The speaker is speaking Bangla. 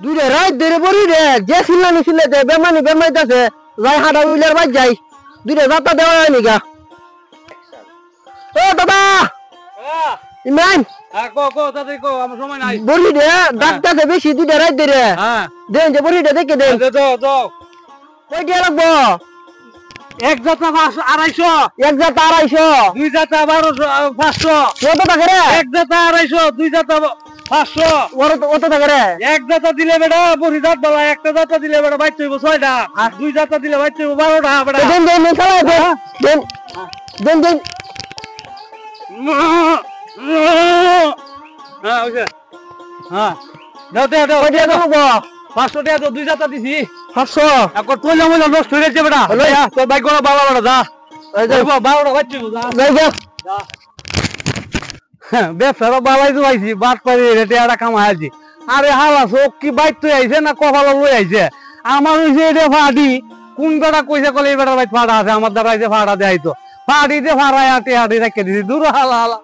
দুইটা রাত ধরে বড়ি রে যে সিলানি সিলাতে বেমানি বেমাইতাছে যাই হাঁটা উইলার বাজ যাই দুইটা যাত্রা দেওয়া হয়নি গা ও দাদা ইমান বড়ি রে ডাক্তারছে বেশি দুইটা রাত ধরে দেন যে বড়িটা দেখে দেন কয়টা লাগবো এক জাতা 250 এক জাতা 250 দুই জাতা 1200 কত টাকা রে এক জাতা 250 দুই জাতা 500 কত টাকা রে এক জাতা দিলে বেটা বড়ি জাত বাবা একটা জাতা দিলে বেটা বাইতে হইব 6টা আর দুই জাতা দিলে বাইতে হইব 12টা বেটা দেন দেন খেলা দেন দেন দেন হ্যাঁ ওইছে হ্যাঁ দাও দাও দাও কয়টা লাগবো 500 টাকা তো দুই জাতা দিছি 500 এখন কইলাম ওই নষ্ট হয়ে যাচ্ছে বেটা লইয়া তোর বাইক করে বাবা বেটা যা এই যে 12টা বাইতে হইব যা যাই যা ব্যবসার বালাই তো আইছি বাদ পারি রেটে একটা কামাই আছি আরে হালা চোখ কি বাইক তুই আইছে না কপাল লই আইছে আমার হইছে এটা ফাড়ি কোন বেটা কইছে কলে এই বেটার বাইক ফাড়া আছে আমার দ্বারা আইছে ফাড়া দেয় তো ফাড়িতে ফাড়ায় আটে আটে রেখে দিছি দূর হালা হালা